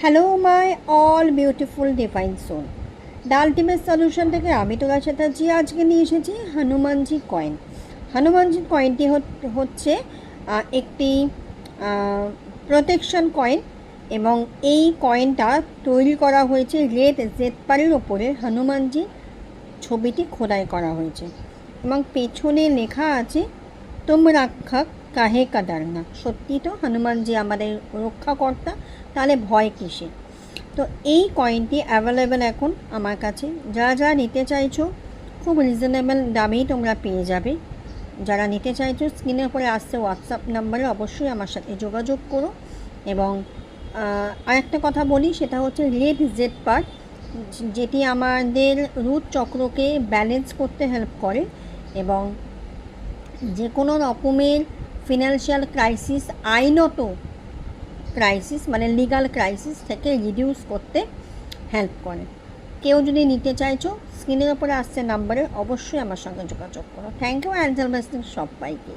Hello my all beautiful divine soul, the ultimate solution থেকে আমি তোলা চ্যাটার্জি আজকে নিয়ে এসেছি হনুমানজি কয়েন। হনুমানজি কয়েনটি হচ্ছে একটি প্রোটেকশন কয়েন এবং এই কয়েনটা তৈরি করা হয়েছে রেড জেতপারের ওপরে হনুমানজি ছবিটি খোদাই করা হয়েছে এবং পেছনে লেখা আছে তুম রক্ষক কাহে কাদারনা। সত্যি তো হনুমানজি আমাদের রক্ষাকর্তা, তাহলে ভয় কিসে। তো এই কয়েনটি অ্যাভেলেবেল এখন আমার কাছে। যারা যারা নিতে চাইছো খুব রিজনেবল দামেই তোমরা পেয়ে যাবে। যারা নিতে চাইছো স্ক্রিনের উপরে আসছে হোয়াটসঅ্যাপ নাম্বারে অবশ্যই আমার সাথে যোগাযোগ করো। এবং আরেকটা কথা বলি, সেটা হচ্ছে রেড জেতপার, যেটি আমাদের রুট চক্রকে ব্যালেন্স করতে হেল্প করে এবং যে কোনো রকমের ফিনান্সিয়াল ক্রাইসিস, আইনত ক্রাইসিস মানে লিগাল ক্রাইসিস থেকে রিডিউস করতে হেল্প করে। কেউ যদি নিতে চাইছো স্ক্রিনের ওপরে আসছে নাম্বারে অবশ্যই আমার সঙ্গে যোগাযোগ করো। থ্যাংক ইউ অ্যাঞ্জেল ব্লেসিং সবাইকে।